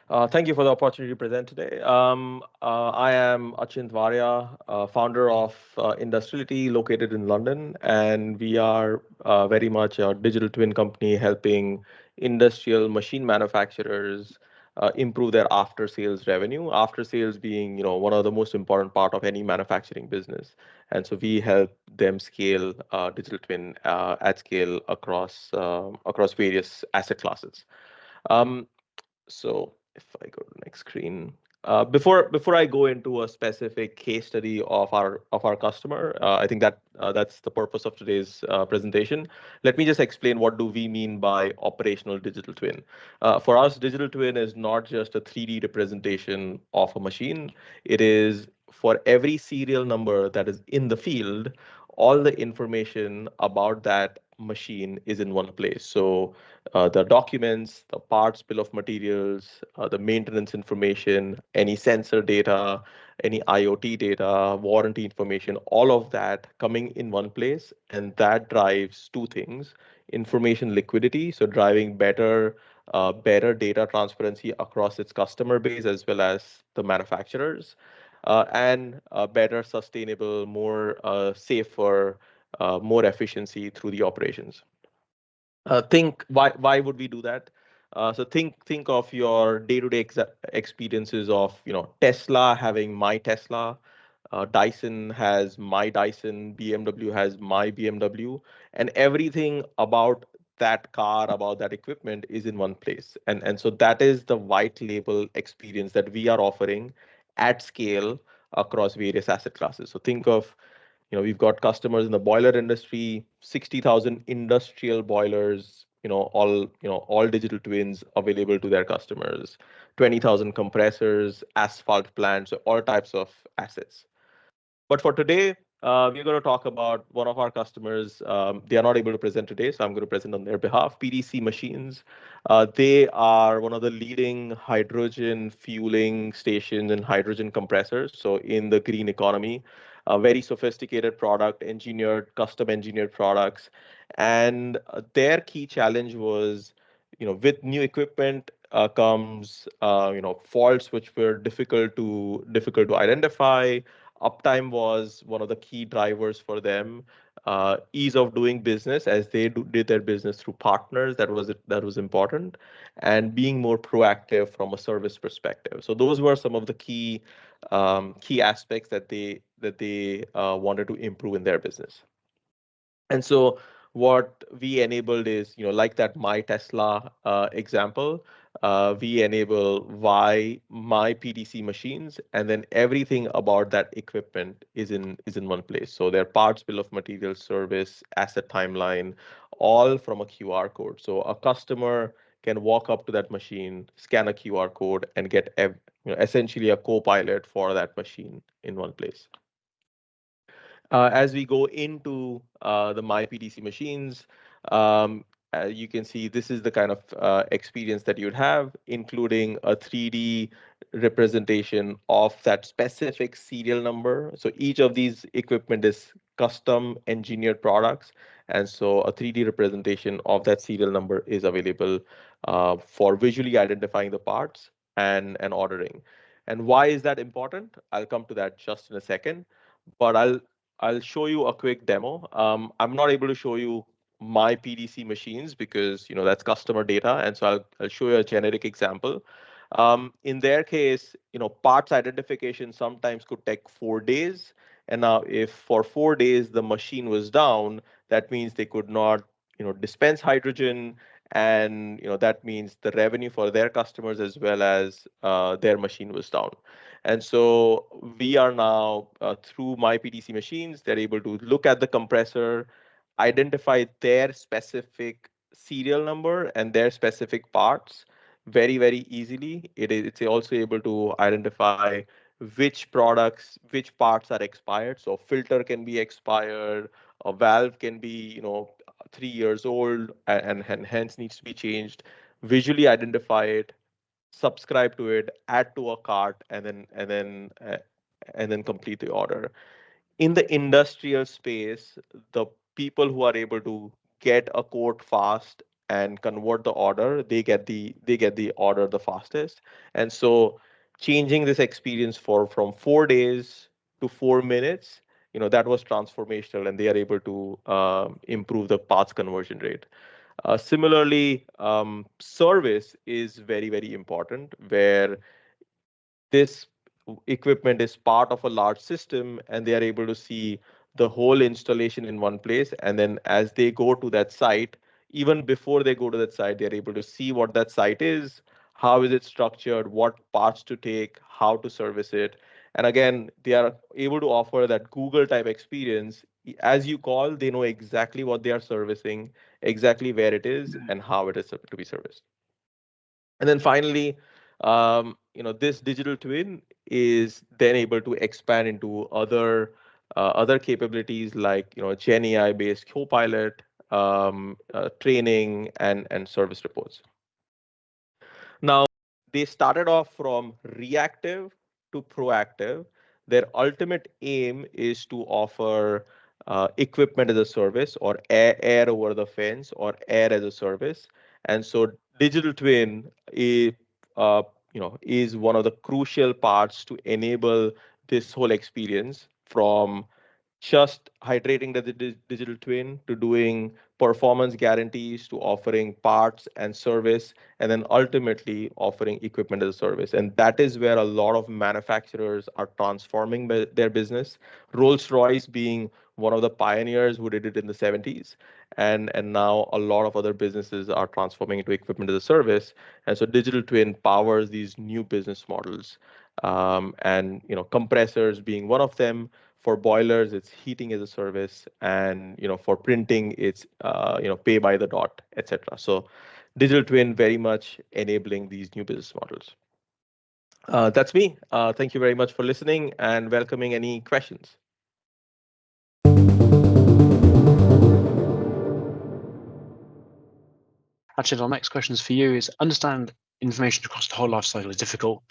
Thank you for the opportunity to present today. I am Achint Varia, founder of Industrility, located in London, and we are very much a digital twin company helping industrial machine manufacturers improve their after-sales revenue. After-sales being, one of the most important part of any manufacturing business, and so we help them scale digital twin at scale across various asset classes. Um, so if I go to the next screen, before I go into a specific case study of our customer, I think that's the purpose of today's presentation. Let me just explain what do we mean by operational digital twin. For us, digital twin is not just a 3D representation of a machine. It is for every serial number that is in the field, all the information about that machine is in one place. So the documents, the parts bill of materials, the maintenance information, any sensor data, any IoT data, warranty information, all of that coming in one place. And that drives two things: information liquidity, so driving better data transparency across its customer base as well as the manufacturers, and better sustainable, more safer, more efficiency through the operations. Think why would we do that? So think of your day-to-day experiences of Tesla having my Tesla, Dyson has my Dyson, BMW has my BMW, and everything about that car, about that equipment is in one place. And so that is the white label experience that we are offering at scale across various asset classes. So think of, we've got customers in the boiler industry, 60,000 industrial boilers, all digital twins available to their customers, 20,000 compressors, asphalt plants, so all types of assets. But for today, we're going to talk about one of our customers. They are not able to present today, so I'm going to present on their behalf. PDC Machines. They are one of the leading hydrogen fueling stations and hydrogen compressors. So in the green economy, a very sophisticated product, custom engineered products, and their key challenge was, with new equipment comes, faults which were difficult to identify. Uptime was one of the key drivers for them. Ease of doing business, as they did their business through partners, that was important, and being more proactive from a service perspective. So those were some of the key aspects that they wanted to improve in their business. And so what we enabled is, like that my Tesla example, we enable my PDC machines, and then everything about that equipment is in one place. So their parts bill of materials, service, asset timeline, all from a QR code. So a customer can walk up to that machine, scan a QR code, and get essentially a co-pilot for that machine in one place. As we go into the MyPDC machines, you can see this is the kind of experience that you'd have, including a 3D representation of that specific serial number. So each of these equipment is custom engineered products. And so a 3D representation of that serial number is available for visually identifying the parts and ordering. And why is that important? I'll come to that just in a second. But I'll show you a quick demo. I'm not able to show you my PDC machines because that's customer data, and so I'll show you a generic example. In their case, parts identification sometimes could take 4 days, and now if for 4 days the machine was down, that means they could not dispense hydrogen, and that means the revenue for their customers as well as their machine was down. And so we are now, through my PDC machines, they're able to look at the compressor, identify their specific serial number and their specific parts very, very easily. It's also able to identify which parts are expired. So a filter can be expired, a valve can be, 3 years old and hence needs to be changed. Visually identify it, subscribe to it, add to a cart, and then complete the order. In the industrial space, the people who are able to get a quote fast and convert the order, they get the order the fastest. And so changing this experience from 4 days to 4 minutes, that was transformational, and they are able to improve the parts conversion rate. Similarly, service is very, very important, where this equipment is part of a large system, and they are able to see the whole installation in one place. And then as they go to that site, even before they go to that site, they're able to see what that site is, how is it structured, what parts to take, how to service it. And again, they are able to offer that Google type experience. As you call, they know exactly what they are servicing, exactly where it is, and how it is to be serviced. And then finally, this digital twin is then able to expand into other capabilities, like Gen AI based Copilot, training, and service reports. Now, they started off from reactive to proactive. Their ultimate aim is to offer equipment as a service, or air over the fence, or air as a service. And so digital twin is one of the crucial parts to enable this whole experience, from just hydrating the digital twin to doing performance guarantees to offering parts and service, and then ultimately offering equipment as a service. And that is where a lot of manufacturers are transforming their business. Rolls-Royce being one of the pioneers who did it in the 70s. And now a lot of other businesses are transforming into equipment as a service. And so digital twin powers these new business models. And compressors being one of them. For boilers, it's heating as a service, and for printing, it's pay by the dot, etc. So digital twin very much enabling these new business models. That's me. Thank you very much for listening and welcoming any questions. Achint, our next question is for you. Is understand information across the whole life cycle is difficult.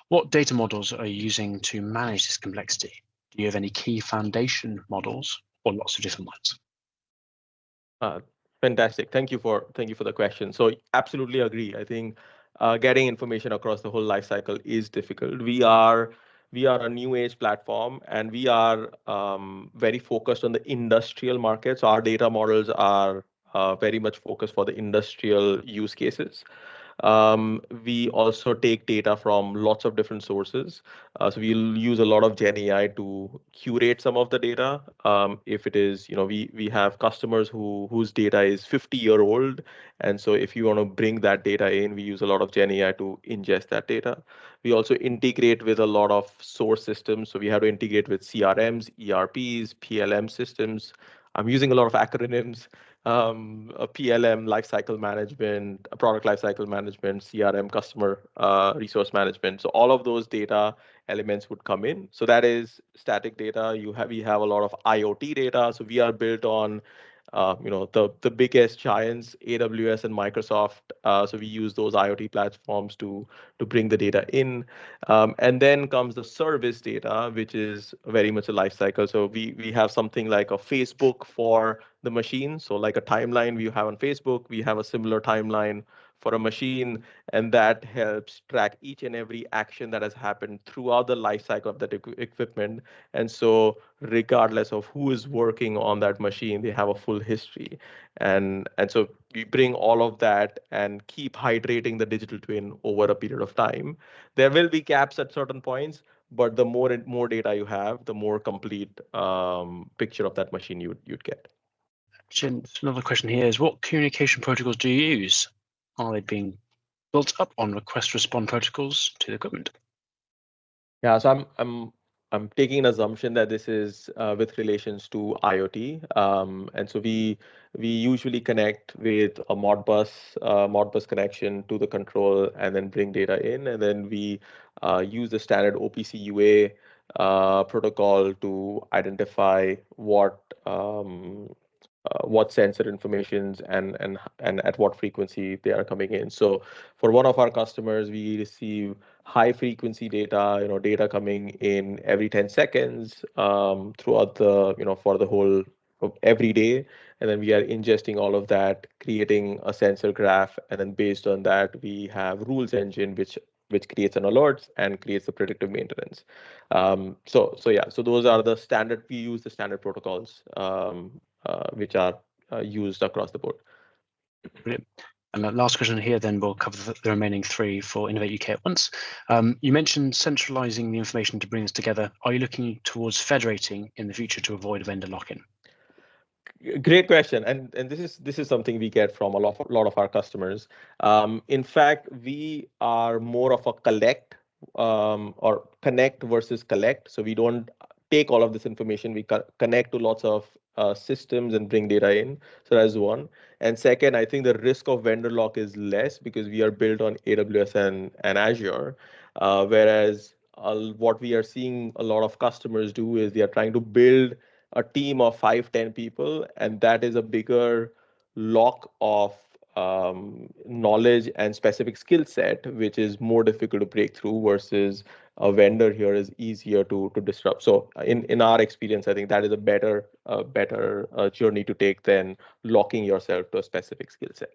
What data models are you using to manage this complexity? Do you have any key foundation models, or lots of different ones? Fantastic. Thank you for the question. So absolutely agree. I think getting information across the whole life cycle is difficult. We are a new age platform, and we are very focused on the industrial market. So our data models are very much focused for the industrial use cases. We also take data from lots of different sources. So we'll use a lot of Gen AI to curate some of the data. If it is, we have customers whose data is 50-year-old. And so if you want to bring that data in, we use a lot of Gen AI to ingest that data. We also integrate with a lot of source systems. So we have to integrate with CRMs, ERPs, PLM systems. I'm using a lot of acronyms, a PLM, lifecycle management, a product lifecycle management, CRM, customer resource management. So all of those data elements would come in. So that is static data. We have a lot of IoT data. So we are built on the biggest giants, AWS and Microsoft. So we use those IoT platforms to bring the data in. And then comes the service data, which is very much a life cycle. So we have something like a Facebook for the machine. So like a timeline we have on Facebook, we have a similar timeline for a machine, and that helps track each and every action that has happened throughout the life cycle of that equipment. And so regardless of who is working on that machine, they have a full history. And so we bring all of that and keep hydrating the digital twin over a period of time. There will be gaps at certain points, but the more data you have, the more complete picture of that machine you'd get. Another question here is, what communication protocols do you use? Are they being built up on request response protocols to the equipment? Yeah, so I'm taking an assumption that this is with relations to IoT, and so we usually connect with a Modbus connection to the control, and then bring data in, and then we use the standard OPC UA protocol to identify what sensor informations and at what frequency they are coming in. So for one of our customers, we receive high frequency data, data coming in every 10 seconds throughout for the whole every day, and then we are ingesting all of that, creating a sensor graph, and then based on that, we have rules engine which creates an alerts and creates the predictive maintenance. So those are the standard. We use the standard protocols which are used across the board. Brilliant. And the last question here, then we'll cover the remaining three for Innovate UK at once. You mentioned centralizing the information to bring us together. Are you looking towards federating in the future to avoid vendor lock-in? Great question, and this is something we get from a lot of our customers. In fact, we are more of a collect or connect versus collect. So we don't take all of this information. We connect to lots of systems and bring data in. So that's one. And second, I think the risk of vendor lock is less because we are built on AWS and Azure, whereas what we are seeing a lot of customers do is they are trying to build a team of 5-10 people, and that is a bigger lock of knowledge and specific skill set, which is more difficult to break through versus a vendor here is easier to disrupt. So in our experience, I think that is a better journey to take than locking yourself to a specific skill set.